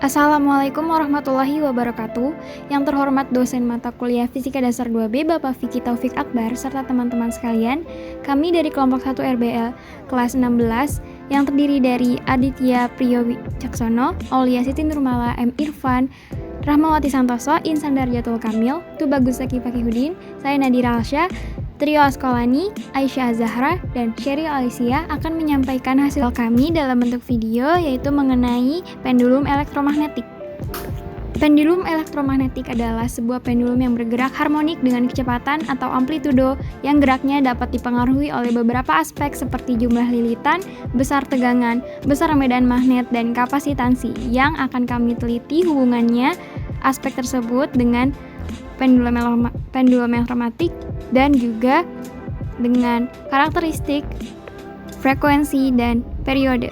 Assalamualaikum warahmatullahi wabarakatuh. Yang terhormat dosen mata kuliah Fisika Dasar 2B Bapak Vicky Taufik Akbar serta teman-teman sekalian, kami dari kelompok 1 RBL kelas 16 yang terdiri dari Aditya Priyo Wicaksono, Aulia Siti Nurmala, M. Irfan, Rahmawati Santoso, Insan Darjatul Kamil, Tubagus Zaki Fakihudin, saya Nadira Alsya, Trio Askolani, Aisyah Zahra, dan Sheryl Alicia akan menyampaikan hasil kami dalam bentuk video yaitu mengenai pendulum elektromagnetik. Pendulum elektromagnetik adalah sebuah pendulum yang bergerak harmonik dengan kecepatan atau amplitudo yang geraknya dapat dipengaruhi oleh beberapa aspek seperti jumlah lilitan, besar tegangan, besar medan magnet, dan kapasitansi yang akan kami teliti hubungannya aspek tersebut dengan pendulum elektromagnetik dan juga dengan karakteristik, frekuensi, dan periode.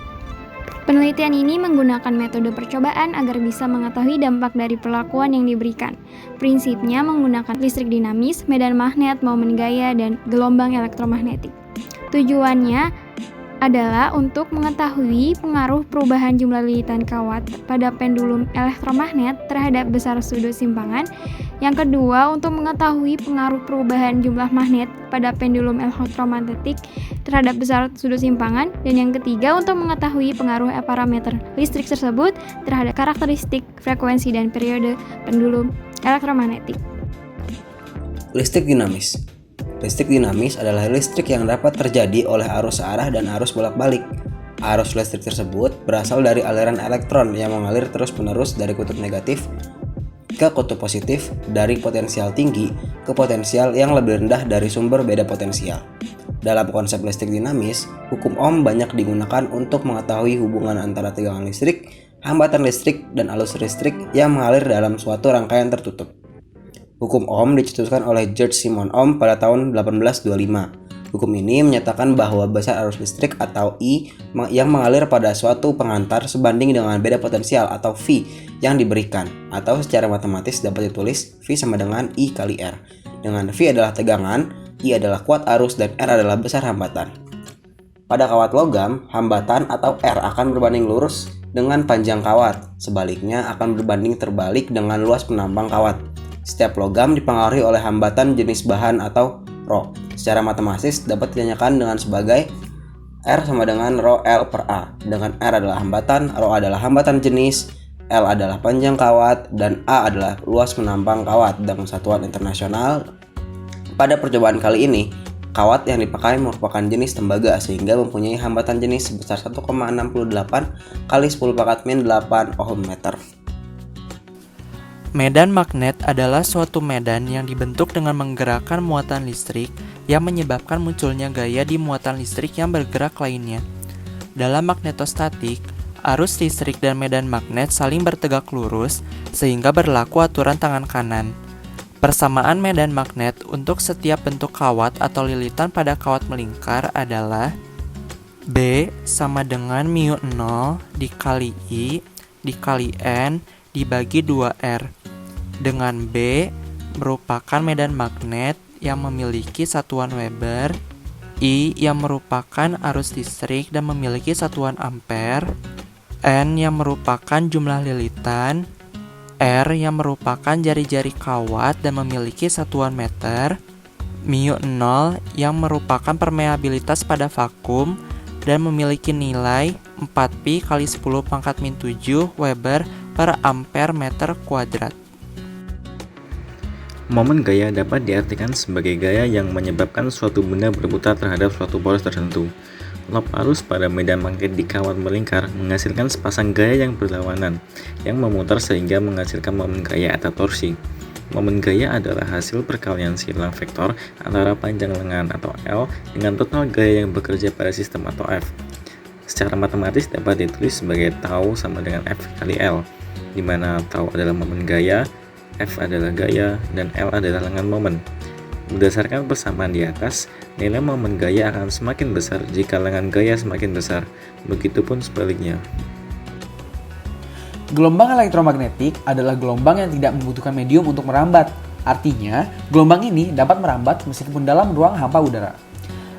Penelitian ini menggunakan metode percobaan agar bisa mengetahui dampak dari perlakuan yang diberikan. Prinsipnya menggunakan listrik dinamis, medan magnet, momen gaya, dan gelombang elektromagnetik. Tujuannya adalah untuk mengetahui pengaruh perubahan jumlah lilitan kawat pada pendulum elektromagnet terhadap besar sudut simpangan. Yang kedua, untuk mengetahui pengaruh perubahan jumlah magnet pada pendulum elektromagnetik terhadap besar sudut simpangan. Dan yang ketiga, untuk mengetahui pengaruh parameter listrik tersebut terhadap karakteristik, frekuensi, dan periode pendulum elektromagnetik. Listrik dinamis. Listrik dinamis adalah listrik yang dapat terjadi oleh arus searah dan arus bolak-balik. Arus listrik tersebut berasal dari aliran elektron yang mengalir terus-menerus dari kutub negatif ke kutub positif, dari potensial tinggi ke potensial yang lebih rendah dari sumber beda potensial. Dalam konsep listrik dinamis, hukum Ohm banyak digunakan untuk mengetahui hubungan antara tegangan listrik, hambatan listrik, dan arus listrik yang mengalir dalam suatu rangkaian tertutup. Hukum Ohm dicetuskan oleh George Simon Ohm pada tahun 1825. Hukum ini menyatakan bahwa besar arus listrik atau I yang mengalir pada suatu pengantar sebanding dengan beda potensial atau V yang diberikan, atau secara matematis dapat ditulis V sama dengan I kali R, dengan V adalah tegangan, I adalah kuat arus, dan R adalah besar hambatan. Pada kawat logam, hambatan atau R akan berbanding lurus dengan panjang kawat, sebaliknya akan berbanding terbalik dengan luas penambang kawat. Setiap logam dipengaruhi oleh hambatan jenis bahan atau Rho. Secara matematis dapat ditanyakan dengan sebagai R sama dengan Rho L per A, dengan R adalah hambatan, Rho adalah hambatan jenis, L adalah panjang kawat, dan A adalah luas penambang kawat dengan satuan internasional. Pada percobaan kali ini, kawat yang dipakai merupakan jenis tembaga sehingga mempunyai hambatan jenis sebesar 1,68 kali 10⁻⁸ ohm meter. Medan magnet adalah suatu medan yang dibentuk dengan menggerakkan muatan listrik yang menyebabkan munculnya gaya di muatan listrik yang bergerak lainnya. Dalam magnetostatik, arus listrik dan medan magnet saling bertegak lurus sehingga berlaku aturan tangan kanan. Persamaan medan magnet untuk setiap bentuk kawat atau lilitan pada kawat melingkar adalah B sama dengan mu 0 dikali I dikali N dibagi 2R, dengan B merupakan medan magnet yang memiliki satuan Weber, I yang merupakan arus listrik dan memiliki satuan ampere, N yang merupakan jumlah lilitan, R yang merupakan jari-jari kawat dan memiliki satuan meter, mu 0 yang merupakan permeabilitas pada vakum dan memiliki nilai 4pi kali 10⁻⁷ Weber per ampere meter kuadrat. Momen gaya dapat diartikan sebagai gaya yang menyebabkan suatu benda berputar terhadap suatu poros tertentu. Lob arus pada medan magnet di kawat melingkar menghasilkan sepasang gaya yang berlawanan, yang memutar sehingga menghasilkan momen gaya atau torsi. Momen gaya adalah hasil perkalian silang vektor antara panjang lengan atau L dengan total gaya yang bekerja pada sistem atau F. Secara matematis dapat ditulis sebagai tau sama dengan F kali L, di mana tau adalah momen gaya, F adalah gaya, dan L adalah lengan momen. Berdasarkan persamaan di atas, nilai momen gaya akan semakin besar jika lengan gaya semakin besar, begitupun sebaliknya. Gelombang elektromagnetik adalah gelombang yang tidak membutuhkan medium untuk merambat. Artinya, gelombang ini dapat merambat meskipun dalam ruang hampa udara.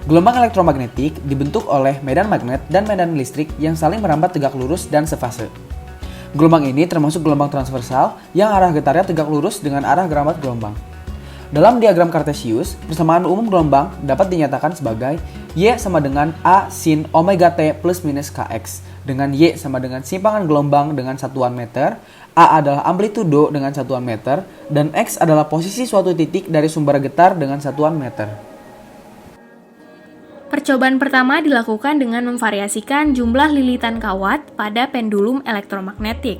Gelombang elektromagnetik dibentuk oleh medan magnet dan medan listrik yang saling merambat tegak lurus dan sefase. Gelombang ini termasuk gelombang transversal yang arah getarnya tegak lurus dengan arah gerambat gelombang. Dalam diagram Cartesius, persamaan umum gelombang dapat dinyatakan sebagai Y sama dengan A sin omega T plus minus Kx, dengan Y sama dengan simpangan gelombang dengan satuan meter, A adalah amplitudo dengan satuan meter, dan X adalah posisi suatu titik dari sumber getar dengan satuan meter. Percobaan pertama dilakukan dengan memvariasikan jumlah lilitan kawat pada pendulum elektromagnetik.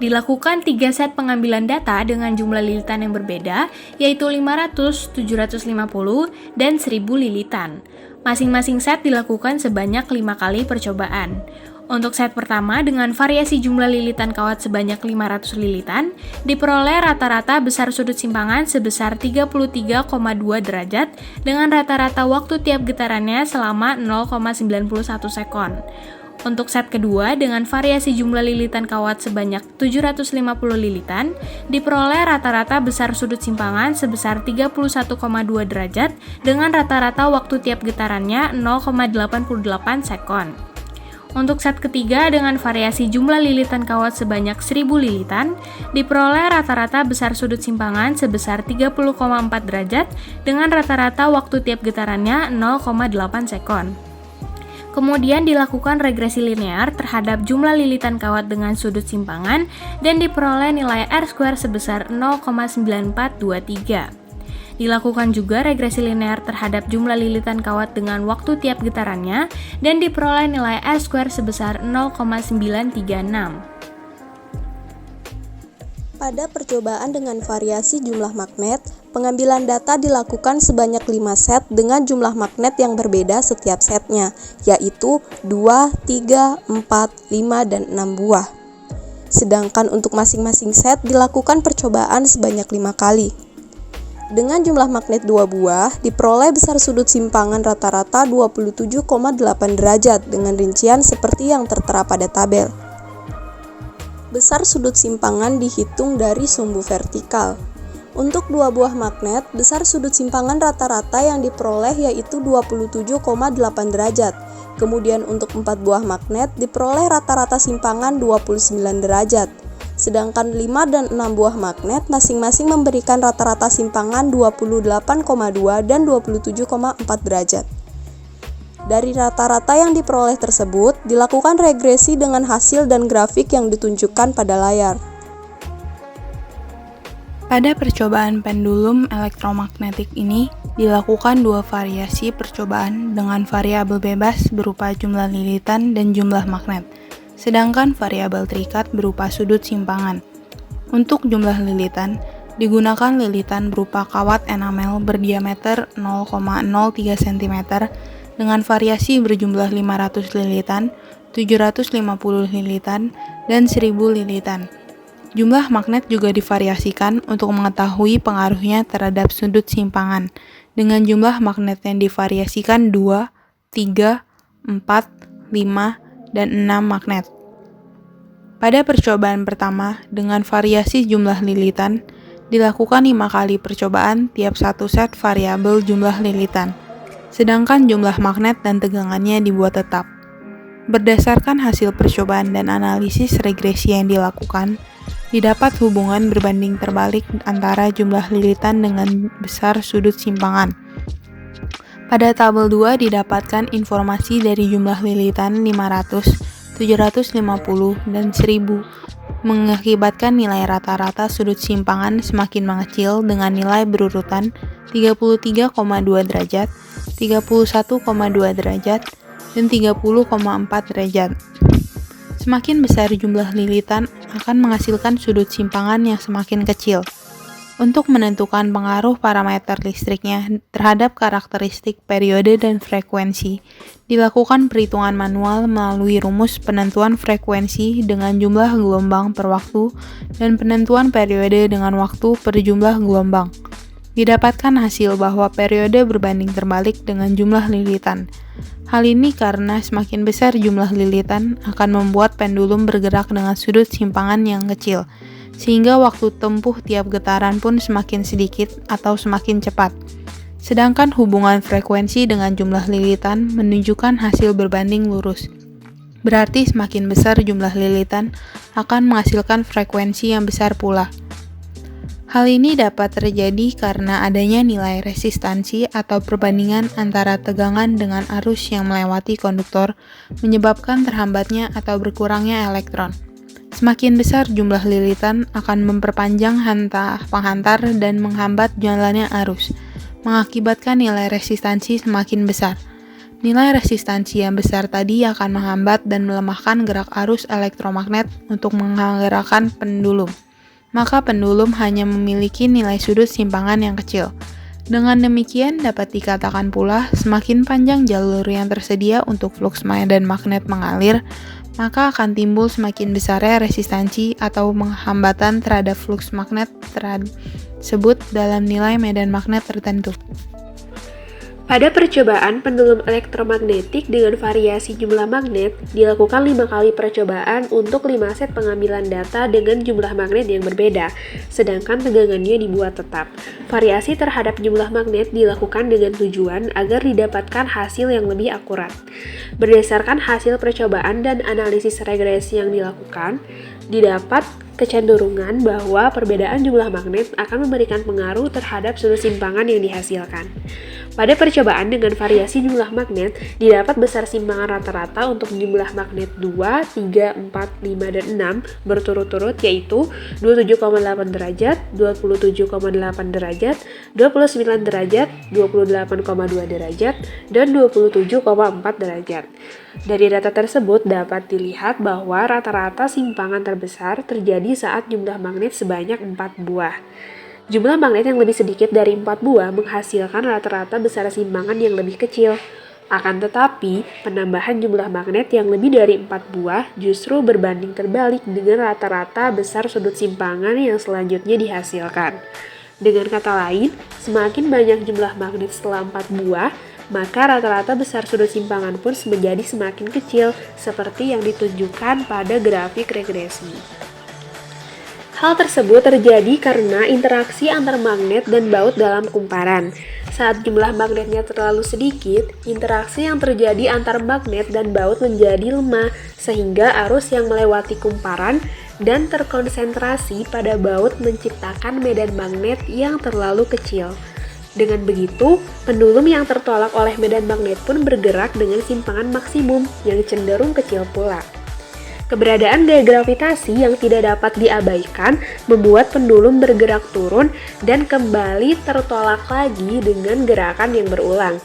Dilakukan 3 set pengambilan data dengan jumlah lilitan yang berbeda, yaitu 500, 750, dan 1000 lilitan. Masing-masing set dilakukan sebanyak 5 kali percobaan. Untuk set pertama dengan variasi jumlah lilitan kawat sebanyak 500 lilitan, diperoleh rata-rata besar sudut simpangan sebesar 33,2 derajat dengan rata-rata waktu tiap getarannya selama 0,91 sekon. Untuk set kedua dengan variasi jumlah lilitan kawat sebanyak 750 lilitan, diperoleh rata-rata besar sudut simpangan sebesar 31,2 derajat dengan rata-rata waktu tiap getarannya 0,88 sekon. Untuk set ketiga dengan variasi jumlah lilitan kawat sebanyak 1000 lilitan, diperoleh rata-rata besar sudut simpangan sebesar 30,4 derajat dengan rata-rata waktu tiap getarannya 0,8 sekon. Kemudian dilakukan regresi linear terhadap jumlah lilitan kawat dengan sudut simpangan dan diperoleh nilai R² sebesar 0,9423. Dilakukan juga regresi linear terhadap jumlah lilitan kawat dengan waktu tiap getarannya dan diperoleh nilai R² sebesar 0,936. Pada percobaan dengan variasi jumlah magnet, pengambilan data dilakukan sebanyak 5 set dengan jumlah magnet yang berbeda setiap setnya, yaitu 2, 3, 4, 5, dan 6 buah. Sedangkan untuk masing-masing set dilakukan percobaan sebanyak 5 kali. Dengan jumlah magnet 2 buah, diperoleh besar sudut simpangan rata-rata 27,8 derajat dengan rincian seperti yang tertera pada tabel. Besar sudut simpangan dihitung dari sumbu vertikal. Untuk 2 buah magnet, besar sudut simpangan rata-rata yang diperoleh yaitu 27,8 derajat. Kemudian untuk 4 buah magnet diperoleh rata-rata simpangan 29 derajat. Sedangkan 5 dan 6 buah magnet masing-masing memberikan rata-rata simpangan 28,2 dan 27,4 derajat. Dari rata-rata yang diperoleh tersebut, dilakukan regresi dengan hasil dan grafik yang ditunjukkan pada layar. Pada percobaan pendulum elektromagnetik ini, dilakukan 2 variasi percobaan dengan variabel bebas berupa jumlah lilitan dan jumlah magnet, sedangkan variabel terikat berupa sudut simpangan. Untuk jumlah lilitan, digunakan lilitan berupa kawat enamel berdiameter 0,03 cm dengan variasi berjumlah 500 lilitan, 750 lilitan, dan 1000 lilitan. Jumlah magnet juga divariasikan untuk mengetahui pengaruhnya terhadap sudut simpangan, dengan jumlah magnet yang divariasikan 2, 3, 4, 5, dan 6 magnet. Pada percobaan pertama, dengan variasi jumlah lilitan, dilakukan 5 kali percobaan tiap satu set variabel jumlah lilitan. Sedangkan jumlah magnet dan tegangannya dibuat tetap. Berdasarkan hasil percobaan dan analisis regresi yang dilakukan, didapat hubungan berbanding terbalik antara jumlah lilitan dengan besar sudut simpangan. Pada tabel 2 didapatkan informasi dari jumlah lilitan 500, 750, dan 1000, mengakibatkan nilai rata-rata sudut simpangan semakin mengecil dengan nilai berurutan 33,2 derajat, 31,2 derajat, dan 30,4 derajat. Semakin besar jumlah lilitan akan menghasilkan sudut simpangan yang semakin kecil. Untuk menentukan pengaruh parameter listriknya terhadap karakteristik periode dan frekuensi, dilakukan perhitungan manual melalui rumus penentuan frekuensi dengan jumlah gelombang per waktu dan penentuan periode dengan waktu per jumlah gelombang. Didapatkan hasil bahwa periode berbanding terbalik dengan jumlah lilitan. Hal ini karena semakin besar jumlah lilitan akan membuat pendulum bergerak dengan sudut simpangan yang kecil, sehingga waktu tempuh tiap getaran pun semakin sedikit atau semakin cepat. Sedangkan hubungan frekuensi dengan jumlah lilitan menunjukkan hasil berbanding lurus. Berarti semakin besar jumlah lilitan akan menghasilkan frekuensi yang besar pula. Hal ini dapat terjadi karena adanya nilai resistansi atau perbandingan antara tegangan dengan arus yang melewati konduktor menyebabkan terhambatnya atau berkurangnya elektron. Semakin besar jumlah lilitan akan memperpanjang penghantar dan menghambat jalannya arus, mengakibatkan nilai resistansi semakin besar. Nilai resistansi yang besar tadi akan menghambat dan melemahkan gerak arus elektromagnet untuk menggerakkan pendulum. Maka pendulum hanya memiliki nilai sudut simpangan yang kecil. Dengan demikian dapat dikatakan pula semakin panjang jalur yang tersedia untuk fluks medan magnet mengalir, maka akan timbul semakin besarnya resistansi atau penghambatan terhadap fluks magnet tersebut dalam nilai medan magnet tertentu. Pada percobaan pendulum elektromagnetik dengan variasi jumlah magnet, dilakukan 5 kali percobaan untuk 5 set pengambilan data dengan jumlah magnet yang berbeda, sedangkan tegangannya dibuat tetap. Variasi terhadap jumlah magnet dilakukan dengan tujuan agar didapatkan hasil yang lebih akurat. Berdasarkan hasil percobaan dan analisis regresi yang dilakukan, didapat kecenderungan bahwa perbedaan jumlah magnet akan memberikan pengaruh terhadap sudut simpangan yang dihasilkan. Pada percobaan dengan variasi jumlah magnet, didapat besar simpangan rata-rata untuk jumlah magnet 2, 3, 4, 5, dan 6 berturut-turut yaitu 27,8 derajat, 27,8 derajat, 29 derajat, 28,2 derajat, dan 27,4 derajat. Dari data tersebut dapat dilihat bahwa rata-rata simpangan terbesar terjadi saat jumlah magnet sebanyak 4 buah. Jumlah magnet yang lebih sedikit dari 4 buah menghasilkan rata-rata besar simpangan yang lebih kecil. Akan tetapi, penambahan jumlah magnet yang lebih dari 4 buah justru berbanding terbalik dengan rata-rata besar sudut simpangan yang selanjutnya dihasilkan. Dengan kata lain, semakin banyak jumlah magnet setelah 4 buah, maka rata-rata besar sudut simpangan pun menjadi semakin kecil, seperti yang ditunjukkan pada grafik regresi. Hal tersebut terjadi karena interaksi antar magnet dan baut dalam kumparan. Saat jumlah magnetnya terlalu sedikit, interaksi yang terjadi antar magnet dan baut menjadi lemah, sehingga arus yang melewati kumparan dan terkonsentrasi pada baut menciptakan medan magnet yang terlalu kecil. Dengan begitu, pendulum yang tertolak oleh medan magnet pun bergerak dengan simpangan maksimum yang cenderung kecil pula. Keberadaan gaya gravitasi yang tidak dapat diabaikan membuat pendulum bergerak turun dan kembali tertolak lagi dengan gerakan yang berulang.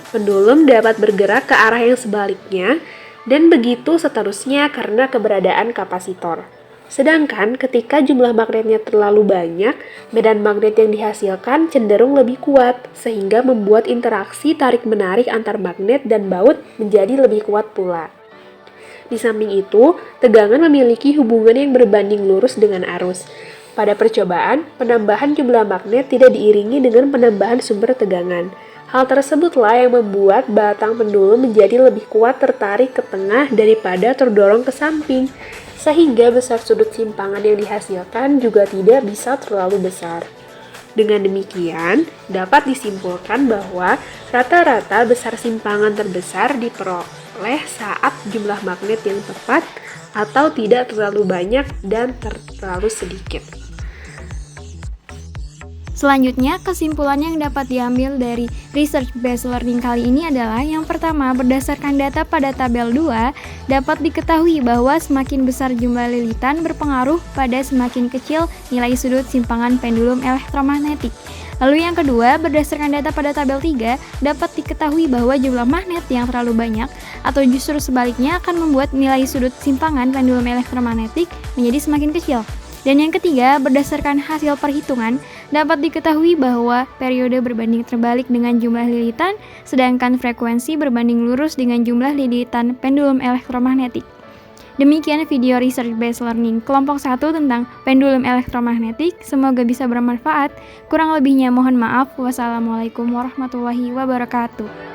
Pendulum dapat bergerak ke arah yang sebaliknya dan begitu seterusnya karena keberadaan kapasitor. Sedangkan ketika jumlah magnetnya terlalu banyak, medan magnet yang dihasilkan cenderung lebih kuat sehingga membuat interaksi tarik-menarik antar magnet dan baut menjadi lebih kuat pula. Di samping itu, tegangan memiliki hubungan yang berbanding lurus dengan arus. Pada percobaan, penambahan jumlah magnet tidak diiringi dengan penambahan sumber tegangan. Hal tersebutlah yang membuat batang pendulum menjadi lebih kuat tertarik ke tengah daripada terdorong ke samping, sehingga besar sudut simpangan yang dihasilkan juga tidak bisa terlalu besar. Dengan demikian, dapat disimpulkan bahwa rata-rata besar simpangan terbesar diperoleh saat jumlah magnet yang tepat atau tidak terlalu banyak dan terlalu sedikit. Selanjutnya, kesimpulan yang dapat diambil dari research based learning kali ini adalah yang pertama, berdasarkan data pada tabel 2, dapat diketahui bahwa semakin besar jumlah lilitan berpengaruh pada semakin kecil nilai sudut simpangan pendulum elektromagnetik. Lalu yang kedua, berdasarkan data pada tabel 3, dapat diketahui bahwa jumlah magnet yang terlalu banyak atau justru sebaliknya akan membuat nilai sudut simpangan pendulum elektromagnetik menjadi semakin kecil. Dan yang ketiga, berdasarkan hasil perhitungan, dapat diketahui bahwa periode berbanding terbalik dengan jumlah lilitan, sedangkan frekuensi berbanding lurus dengan jumlah lilitan pendulum elektromagnetik. Demikian video research based learning kelompok 1 tentang pendulum elektromagnetik. Semoga bisa bermanfaat. Kurang lebihnya mohon maaf. Wassalamualaikum warahmatullahi wabarakatuh.